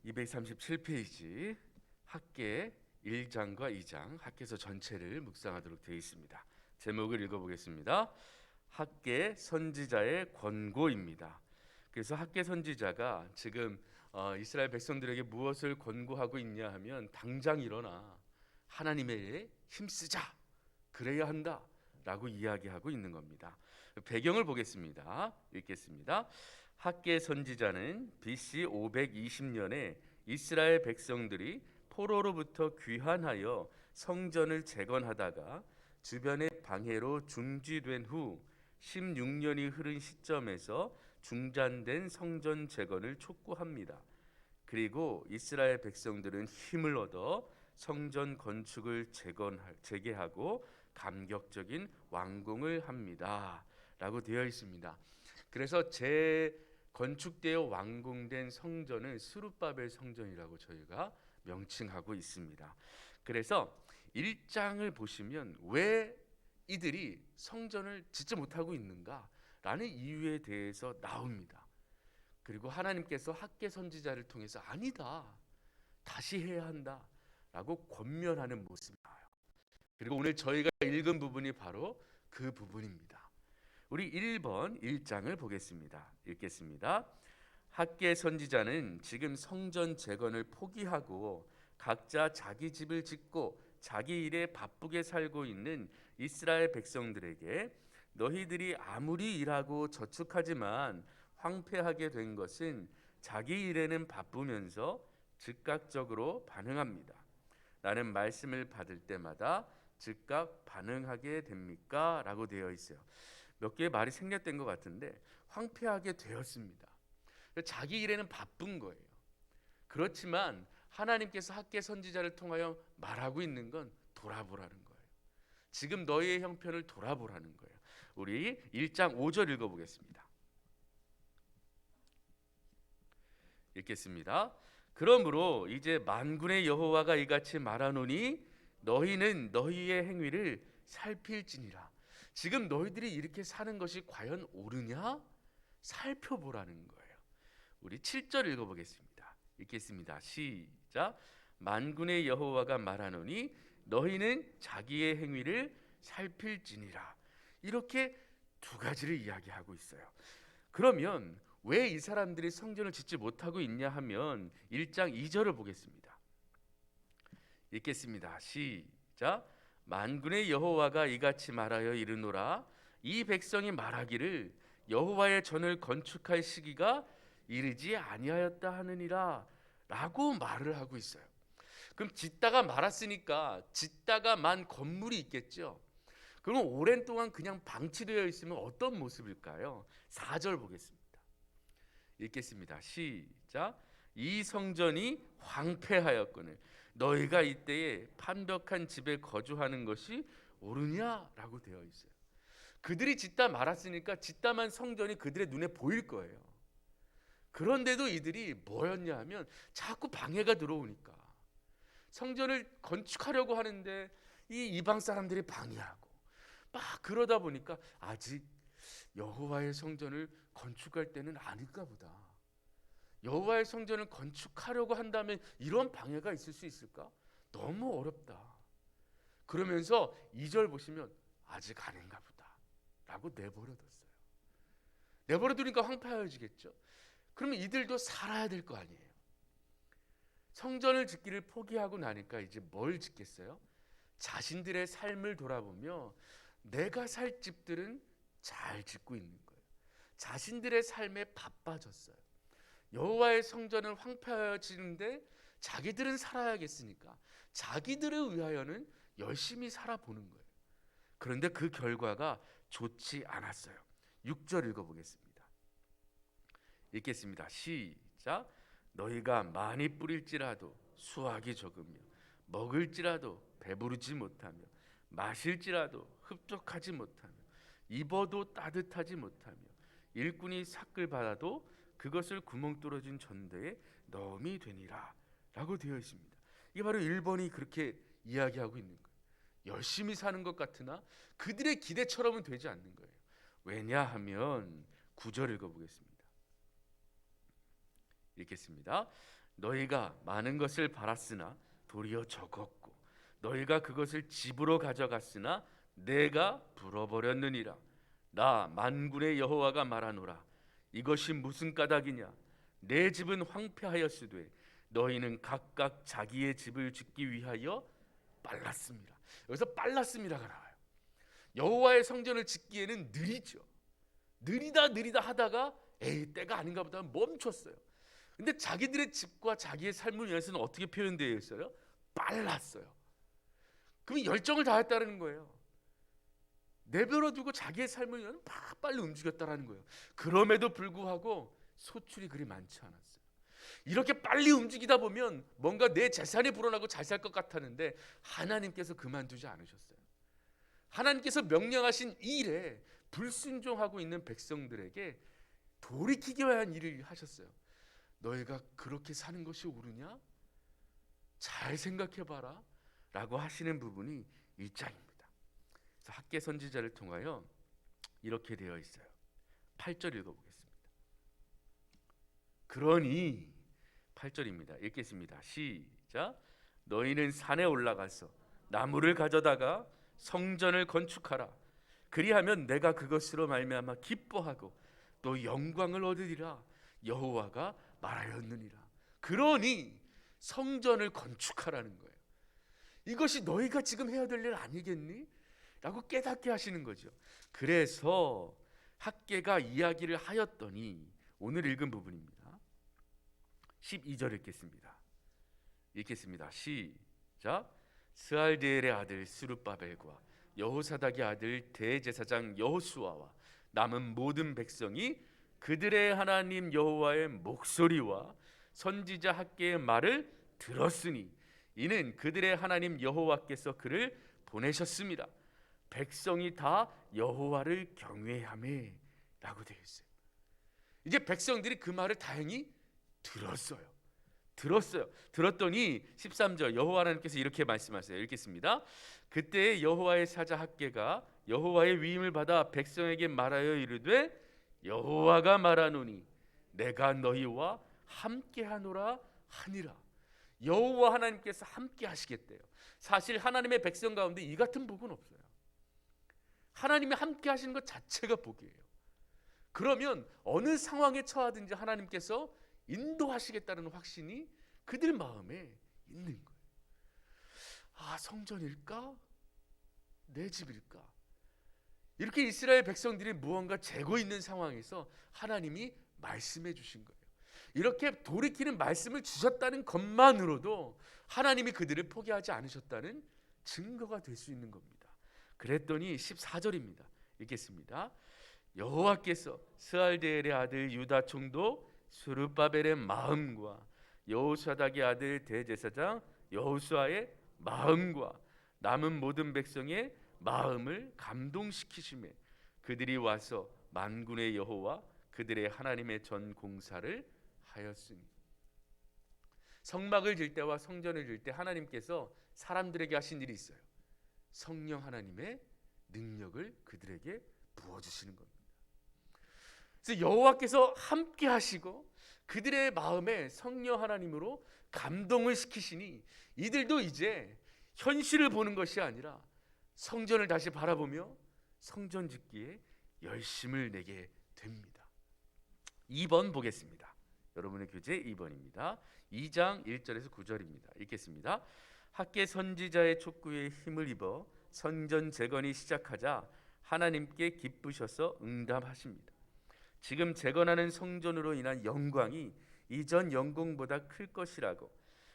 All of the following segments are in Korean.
237페이지 학계 1장과 2장 학계서 전체를 묵상하도록 되어 있습니다. 제목을 읽어보겠습니다. 학계 선지자의 권고입니다. 그래서 학계 선지자가 지금 이스라엘 백성들에게 무엇을 권고하고 있냐 하면 당장 일어나 하나님의 힘쓰자, 그래야 한다 라고 이야기하고 있는 겁니다. 배경을 보겠습니다. 읽겠습니다. 학계 선지자는 BC 520년에 이스라엘 백성들이 포로로부터 귀환하여 성전을 재건하다가 주변의 방해로 중지된 후 16년이 흐른 시점에서 중단된 성전 재건을 촉구합니다. 그리고 이스라엘 백성들은 힘을 얻어 성전 건축을 재개하고 감격적인 완공을 합니다 라고 되어 있습니다. 그래서 재건축되어 완공된 성전을 스룹바벨 성전이라고 저희가 명칭하고 있습니다. 그래서 1장을 보시면 왜 이들이 성전을 짓지 못하고 있는가라는 이유에 대해서 나옵니다. 그리고 하나님께서 학계 선지자를 통해서 아니다, 다시 해야 한다 라고 권면하는 모습이 나와요. 그리고 오늘 저희가 읽은 부분이 바로 그 부분입니다. 우리 1번 1장을 보겠습니다. 읽겠습니다. 학계 선지자는 지금 성전 재건을 포기하고 각자 자기 집을 짓고 자기 일에 바쁘게 살고 있는 이스라엘 백성들에게 너희들이 아무리 일하고 저축하지만 황폐하게 된 것은 자기 일에는 바쁘면서 즉각적으로 반응합니다. 나는 말씀을 받을 때마다 즉각 반응하게 됩니까? 라고 되어 있어요. 몇 개의 말이 생략된 것 같은데 황폐하게 되었습니다. 자기 일에는 바쁜 거예요. 그렇지만 하나님께서 학계 선지자를 통하여 말하고 있는 건 돌아보라는 거예요. 지금 너희의 형편을 돌아보라는 거예요. 우리 1장 5절 읽어보겠습니다. 읽겠습니다. 그러므로 이제 만군의 여호와가 이같이 말하노니 너희는 너희의 행위를 살필지니라. 지금 너희들이 이렇게 사는 것이 과연 옳으냐? 살펴보라는 거예요. 우리 7절 읽어보겠습니다. 읽겠습니다. 시작. 만군의 여호와가 말하노니 너희는 자기의 행위를 살필지니라. 이렇게 두 가지를 이야기하고 있어요. 그러면 왜 이 사람들이 성전을 짓지 못하고 있냐 하면 1장 2절을 보겠습니다. 읽겠습니다. 시작. 만군의 여호와가 이같이 말하여 이르노라. 이 백성이 말하기를 여호와의 전을 건축할 시기가 이르지 아니하였다 하느니라 라고 말을 하고 있어요. 그럼 짓다가 말았으니까 짓다가 만 건물이 있겠죠. 그럼 오랜 동안 그냥 방치되어 있으면 어떤 모습일까요? 4절 보겠습니다. 읽겠습니다. 시작. 이 성전이 황폐하였거늘 너희가 이때에 판벽한 집에 거주하는 것이 옳으냐라고 되어 있어요. 그들이 짓다 말았으니까 짓다만 성전이 그들의 눈에 보일 거예요. 그런데도 이들이 뭐였냐 하면 자꾸 방해가 들어오니까 성전을 건축하려고 하는데 이 이방 사람들이 방해하고 막 그러다 보니까 아직 여호와의 성전을 건축할 때는 아닐까 보다. 여호와의 성전을 건축하려고 한다면 이런 방해가 있을 수 있을까? 너무 어렵다. 그러면서 2절 보시면 아직 아닌가 보다 라고 내버려뒀어요. 내버려두니까 황폐해지겠죠. 그러면 이들도 살아야 될 거 아니에요. 성전을 짓기를 포기하고 나니까 이제 뭘 짓겠어요? 자신들의 삶을 돌아보며 내가 살 집들은 잘 짓고 있는 거예요. 자신들의 삶에 바빠졌어요. 여호와의 성전은 황폐해지는데 자기들은 살아야겠으니까 자기들을 위하여는 열심히 살아보는 거예요. 그런데 그 결과가 좋지 않았어요. 6절 읽어보겠습니다. 읽겠습니다. 시작. 너희가 많이 뿌릴지라도 수확이 적으며 먹을지라도 배부르지 못하며 마실지라도 흡족하지 못하며 입어도 따뜻하지 못하며 일꾼이 삭을 받아도 그것을 구멍 뚫어진 전대에 넣음이 되니라 라고 되어 있습니다. 이게 바로 1번이 그렇게 이야기하고 있는 거예요. 열심히 사는 것 같으나 그들의 기대처럼은 되지 않는 거예요. 왜냐하면 9절 읽어보겠습니다. 읽겠습니다. 너희가 많은 것을 바랐으나 도리어 적었고 너희가 그것을 집으로 가져갔으나 내가 불어버렸느니라. 나 만군의 여호와가 말하노라. 이것이 무슨 까닭이냐? 내 집은 황폐하였으되 너희는 각각 자기의 집을 짓기 위하여 빨랐습니다. 여기서 빨랐습니다가 나와요. 여호와의 성전을 짓기에는 느리죠. 느리다 하다가 에이 때가 아닌가 보다 멈췄어요. 근데 자기들의 집과 자기의 삶을 위해서는 어떻게 표현되어 있어요? 빨랐어요. 그럼 열정을 다했다는 거예요. 내버려 두고 자기의 삶을 위해 막 빨리 움직였다라는 거예요. 그럼에도 불구하고 소출이 그리 많지 않았어요. 이렇게 빨리 움직이다 보면 뭔가 내 재산이 불어나고 잘 살 것 같았는데 하나님께서 그만두지 않으셨어요. 하나님께서 명령하신 이 일에 불순종하고 있는 백성들에게 돌이키기 위한 일을 하셨어요. 너희가 그렇게 사는 것이 옳으냐? 잘 생각해봐라 라고 하시는 부분이 1장입니다. 그래서 학계 선지자를 통하여 이렇게 되어 있어요. 8절 읽어보겠습니다. 그러니 8절입니다. 읽겠습니다. 시작. 너희는 산에 올라가서 나무를 가져다가 성전을 건축하라. 그리하면 내가 그것으로 말미암아 기뻐하고 또 영광을 얻으리라. 여호와가 말하였느니라. 그러니 성전을 건축하라는 거예요. 이것이 너희가 지금 해야 될 일 아니겠니? 라고 깨닫게 하시는 거죠. 그래서 학계가 이야기를 하였더니 오늘 읽은 부분입니다. 12절 읽겠습니다. 시작. 스알디엘의 아들 스룹바벨과 여호사닥의 아들 대제사장 여호수아와 남은 모든 백성이 그들의 하나님 여호와의 목소리와 선지자 학계의 말을 들었으니 이는 그들의 하나님 여호와께서 그를 보내셨습니다. 백성이 다 여호와를 경외하매 라고 되어 있어요. 이제 백성들이 그 말을 다행히 들었더니 13절 여호와 하나님께서 이렇게 말씀하세요. 읽겠습니다. 그때 여호와의 사자 학계가 여호와의 위임을 받아 백성에게 말하여 이르되 여호와가 말하노니 내가 너희와 함께하노라 하니라. 여호와 하나님께서 함께 하시겠대요. 사실 하나님의 백성 가운데 이 같은 복은 없어요. 하나님이 함께 하시는 것 자체가 복이에요. 그러면 어느 상황에 처하든지 하나님께서 인도하시겠다는 확신이 그들 마음에 있는 거예요. 아, 성전일까? 내 집일까? 이렇게 이스라엘 백성들이 무언가 재고 있는 상황에서 하나님이 말씀해 주신 거예요. 이렇게 돌이키는 말씀을 주셨다는 것만으로도 하나님이 그들을 포기하지 않으셨다는 증거가 될 수 있는 겁니다. 그랬더니 14절입니다. 읽겠습니다. 여호와께서 스알디엘의 아들 유다 총독 스룹바벨의 마음과 여호사닥의 아들 대제사장 여호수아의 마음과 남은 모든 백성의 마음을 감동시키시매 그들이 와서 만군의 여호와 그들의 하나님의 전 공사를 하였으니. 성막을 질 때와 성전을 질 때 하나님께서 사람들에게 하신 일이 있어요. 성령 하나님의 능력을 그들에게 부어주시는 겁니다. 그래서 여호와께서 함께 하시고 그들의 마음에 성령 하나님으로 감동을 시키시니 이들도 이제 현실을 보는 것이 아니라 성전을 다시 바라보며 성전 짓기에 열심을 내게 됩니다. 2번 보겠습니다. 여러분의 교재 2번입니다. 2장 1절에서 9절입니다. 읽겠습니다. 학계 선지자의 촉구에 힘을 입어 성전 재건이 시작하자 하나님께 기쁘셔서 응답하십니다. 지금 재건하는 성전으로 인한 영광이 이전 영광보다 클 것이라고,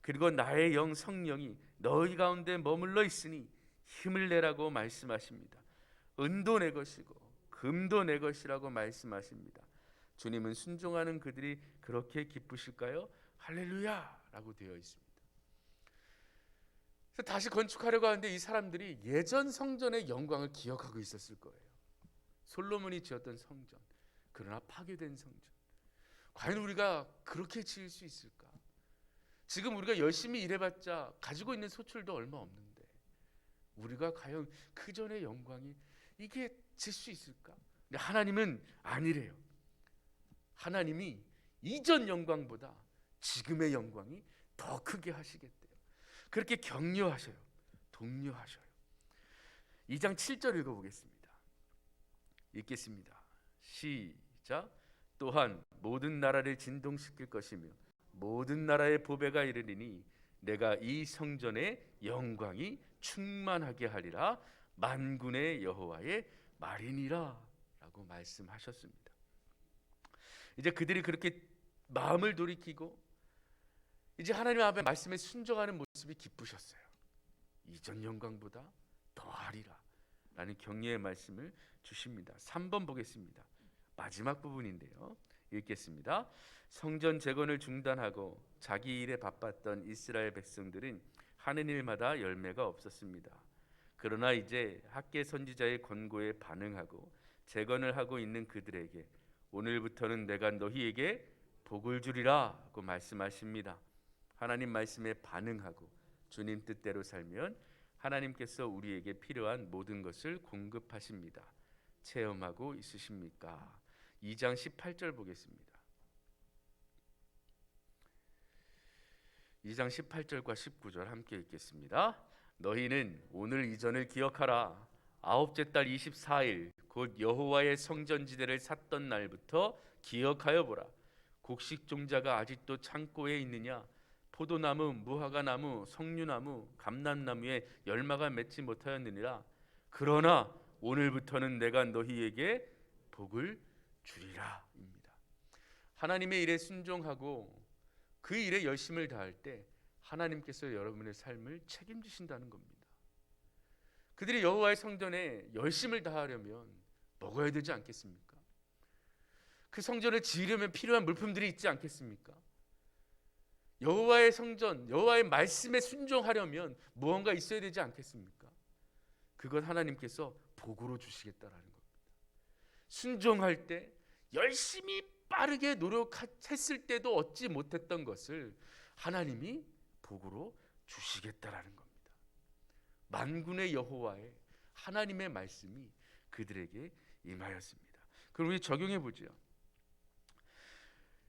그리고 나의 영 성령이 너희 가운데 머물러 있으니 힘을 내라고 말씀하십니다. 은도 내 것이고 금도 내 것이라고 말씀하십니다. 주님은 순종하는 그들이 그렇게 기쁘실까요? 할렐루야 라고 되어 있습니다. 그래서 다시 건축하려고 하는데 이 사람들이 예전 성전의 영광을 기억하고 있었을 거예요. 솔로몬이 지었던 성전, 그러나 파괴된 성전. 과연 우리가 그렇게 지을 수 있을까? 지금 우리가 열심히 일해봤자 가지고 있는 소출도 얼마 없는데 우리가 과연 그 전의 영광이 이게 질 수 있을까? 근데 하나님은 아니래요. 하나님이 이전 영광보다 지금의 영광이 더 크게 하시겠대요. 그렇게 격려하셔요. 독려하셔요. 2장 7절 읽어보겠습니다. 읽겠습니다. 시작. 또한 모든 나라를 진동시킬 것이며 모든 나라의 보배가 이르리니 내가 이 성전의 영광이 충만하게 하리라. 만군의 여호와의 말이니라 라고 말씀하셨습니다. 이제 그들이 그렇게 마음을 돌이키고 이제 하나님 앞에 말씀에 순종하는 모습이 기쁘셨어요. 이전 영광보다 더하리라 라는 격려의 말씀을 주십니다. 3번 보겠습니다. 마지막 부분인데요. 읽겠습니다. 성전 재건을 중단하고 자기 일에 바빴던 이스라엘 백성들은 하는 일마다 열매가 없었습니다. 그러나 이제 학개 선지자의 권고에 반응하고 재건을 하고 있는 그들에게 오늘부터는 내가 너희에게 복을 주리라 고 말씀하십니다. 하나님 말씀에 반응하고 주님 뜻대로 살면 하나님께서 우리에게 필요한 모든 것을 공급하십니다. 체험하고 있으십니까? 2장 18절 보겠습니다. 2장 18절과 19절 함께 읽겠습니다. 너희는 오늘 이전을 기억하라. 아홉째 달 24일 곧 여호와의 성전지대를 샀던 날부터 기억하여 보라. 곡식 종자가 아직도 창고에 있느냐? 포도나무, 무화과나무, 석류나무, 감람나무에 열마가 맺지 못하였느니라. 그러나 오늘부터는 내가 너희에게 복을 주리라 입니다. 하나님의 일에 순종하고 그 일에 열심을 다할 때 하나님께서 여러분의 삶을 책임지신다는 겁니다. 그들이 여호와의 성전에 열심을 다하려면 먹어야 되지 않겠습니까? 그 성전을 지으려면 필요한 물품들이 있지 않겠습니까? 여호와의 성전, 여호와의 말씀에 순종하려면 무언가 있어야 되지 않겠습니까? 그건 하나님께서 복으로 주시겠다라는 겁니다. 순종할 때 열심히 빠르게 노력했을 때도 얻지 못했던 것을 하나님이 복으로 주시겠다라는 겁니다. 만군의 여호와의 하나님의 말씀이 그들에게 임하였습니다. 그럼 우리 적용해 보죠.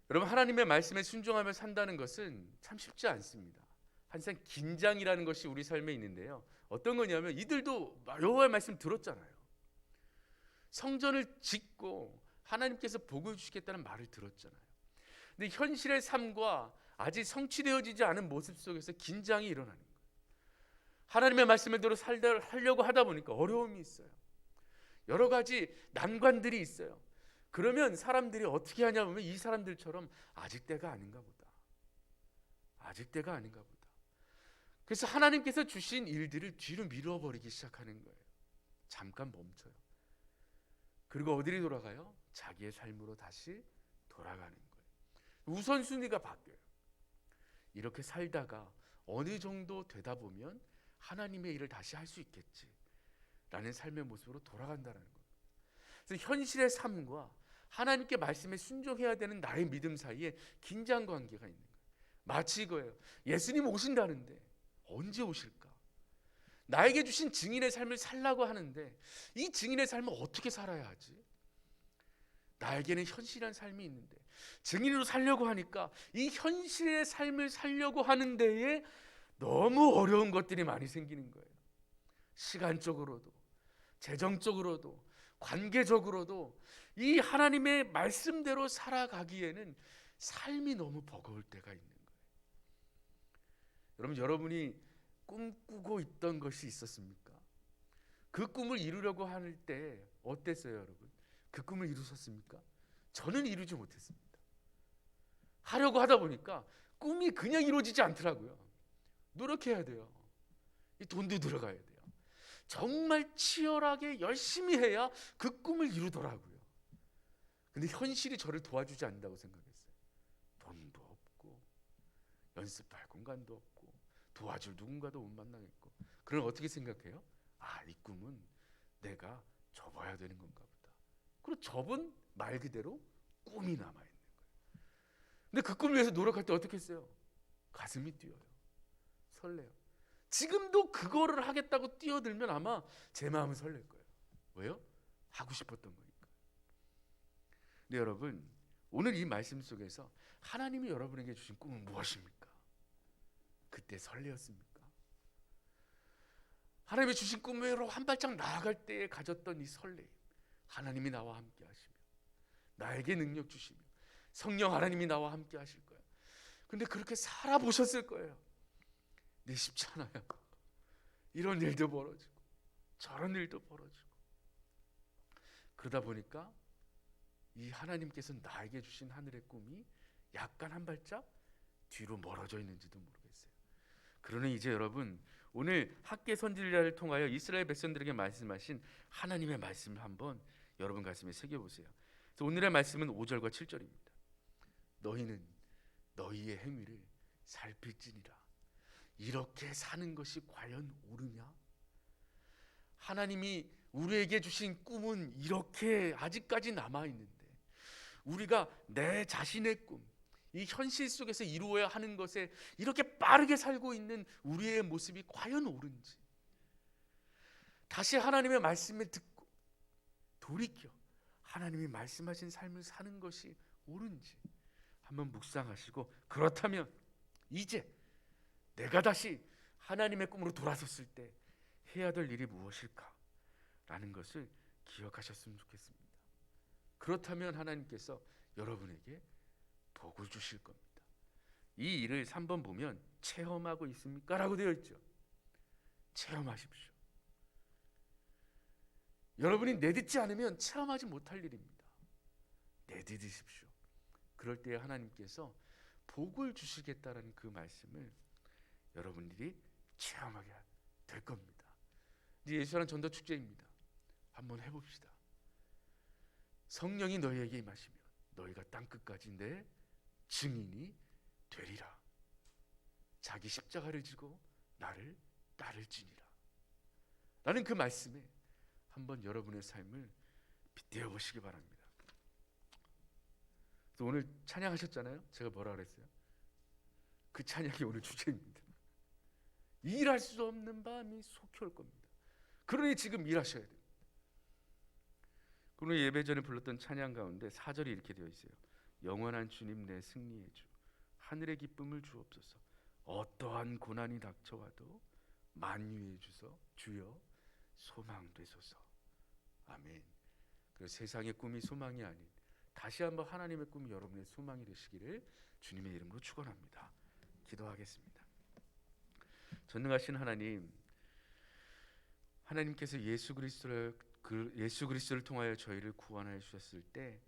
여러분, 하나님의 말씀에 순종하며 산다는 것은 참 쉽지 않습니다. 항상 긴장이라는 것이 우리 삶에 있는데요. 어떤 거냐면 이들도 여호와의 말씀 들었잖아요. 성전을 짓고 하나님께서 복을 주시겠다는 말을 들었잖아요. 근데 현실의 삶과 아직 성취되어지지 않은 모습 속에서 긴장이 일어나는 거예요. 하나님의 말씀대로 살려고 하다 보니까 어려움이 있어요. 여러 가지 난관들이 있어요. 그러면 사람들이 어떻게 하냐 보면 이 사람들처럼 아직 때가 아닌가 보다. 아직 때가 아닌가 보다. 그래서 하나님께서 주신 일들을 뒤로 밀어버리기 시작하는 거예요. 잠깐 멈춰요. 그리고 어디로 돌아가요? 자기의 삶으로 다시 돌아가는 거예요. 우선순위가 바뀌어요. 이렇게 살다가 어느 정도 되다 보면 하나님의 일을 다시 할 수 있겠지 라는 삶의 모습으로 돌아간다는 거예요. 그래서 현실의 삶과 하나님께 말씀에 순종해야 되는 나의 믿음 사이에 긴장 관계가 있는 거예요. 마치 이거예요. 예수님 오신다는데 언제 오실까? 나에게 주신 증인의 삶을 살라고 하는데 이 증인의 삶을 어떻게 살아야 하지? 나에게는 현실한 삶이 있는데 증인으로 살려고 하니까 이 현실의 삶을 살려고 하는 데에 너무 어려운 것들이 많이 생기는 거예요. 시간적으로도 재정적으로도 관계적으로도 이 하나님의 말씀대로 살아가기에는 삶이 너무 버거울 때가 있는 거예요. 여러분, 여러분이 꿈꾸고 있던 것이 있었습니까? 그 꿈을 이루려고 할 때 어땠어요, 여러분? 그 꿈을 이루셨습니까? 저는 이루지 못했습니다. 하려고 하다 보니까 꿈이 그냥 이루어지지 않더라고요. 노력해야 돼요. 이 돈도 들어가야 돼요. 정말 치열하게 열심히 해야 그 꿈을 이루더라고요. 근데 현실이 저를 도와주지 않는다고 생각했어요. 돈도 없고 연습할 공간도 없고 도와줄 누군가도 못 만나겠고. 그럼 어떻게 생각해요? 아, 이 꿈은 내가 접어야 되는 건가 보다. 그리고 접은 말 그대로 꿈이 남아있는 거예요. 근데 그 꿈을 위해서 노력할 때 어떻게 했어요? 가슴이 뛰어요. 설레요. 지금도 그거를 하겠다고 뛰어들면 아마 제 마음은 설렐 거예요. 왜요? 하고 싶었던 거니까. 근데 여러분, 오늘 이 말씀 속에서 하나님이 여러분에게 주신 꿈은 무엇입니까? 그때 설레었습니까? 하나님이 주신 꿈으로 한 발짝 나아갈 때에 가졌던 이 설레임, 하나님이 나와 함께 하시며 나에게 능력 주시며 성령 하나님이 나와 함께 하실 거야. 근데 그렇게 살아보셨을 거예요. 네, 쉽지 않아요. 이런 일도 벌어지고 저런 일도 벌어지고, 그러다 보니까 이 하나님께서 나에게 주신 하늘의 꿈이 약간 한 발짝 뒤로 멀어져 있는지도 모르겠어요. 그러니 이제 여러분, 오늘 학계 선지자를 통하여 이스라엘 백성들에게 말씀하신 하나님의 말씀을 한번 여러분 가슴에 새겨보세요. 그래서 오늘의 말씀은 5절과 7절입니다. 너희는 너희의 행위를 살필지니라. 이렇게 사는 것이 과연 옳으냐? 하나님이 우리에게 주신 꿈은 이렇게 아직까지 남아있는데, 우리가 내 자신의 꿈, 이 현실 속에서 이루어야 하는 것에 이렇게 빠르게 살고 있는 우리의 모습이 과연 옳은지, 다시 하나님의 말씀을 듣고 돌이켜 하나님이 말씀하신 삶을 사는 것이 옳은지 한번 묵상하시고, 그렇다면 이제 내가 다시 하나님의 꿈으로 돌아섰을 때 해야 될 일이 무엇일까? 라는 것을 기억하셨으면 좋겠습니다. 그렇다면 하나님께서 여러분에게 복을 주실 겁니다. 이 일을 3번 보면 체험하고 있습니까? 라고 되어 있죠. 체험하십시오. 여러분이 내딛지 않으면 체험하지 못할 일입니다. 내딛으십시오. 그럴 때 하나님께서 복을 주시겠다라는 그 말씀을 여러분들이 체험하게 될 겁니다. 이제 예수라는 전도 축제입니다. 한번 해봅시다. 성령이 너희에게 임하시면 너희가 땅끝까지 내 증인이 되리라. 자기 십자가를 지고 나를 따를지니라. 라는 그 말씀에 한번 여러분의 삶을 빗대어 보시기 바랍니다. 또 오늘 찬양하셨잖아요. 제가 뭐라 그랬어요? 그 찬양이 오늘 주제입니다. 일할 수 없는 밤이 속히 올 겁니다. 그러니 지금 일하셔야 됩니다. 오늘 예배 전에 불렀던 찬양 가운데 4절이 이렇게 되어 있어요. 영원한 주님 내 승리의 주, 하늘의 기쁨을 주옵소서. 어떠한 고난이 닥쳐와도 만유의 주여 소망 되소서. 아멘. 그 세상의 꿈이 소망이 아닌 다시 한번 하나님의 꿈이 여러분의 소망이 되시기를 주님의 이름으로 축원합니다. 기도하겠습니다. 전능하신 하나님, 하나님께서 예수 그리스도를 통하여 저희를 구원하여 주셨을 때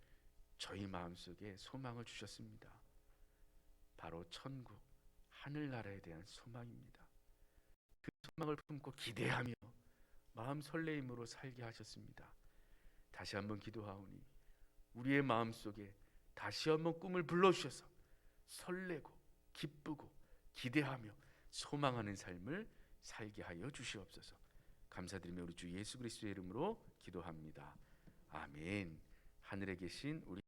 저희 마음속에 소망을 주셨습니다. 바로 천국, 하늘나라에 대한 소망입니다. 그 소망을 품고 기대하며 마음 설레임으로 살게 하셨습니다. 다시 한번 기도하오니 우리의 마음속에 다시 한번 꿈을 불러주셔서 설레고 기쁘고 기대하며 소망하는 삶을 살게 하여 주시옵소서. 감사드리며 우리 주 예수 그리스도의 이름으로 기도합니다. 아멘. 하늘에 계신 우리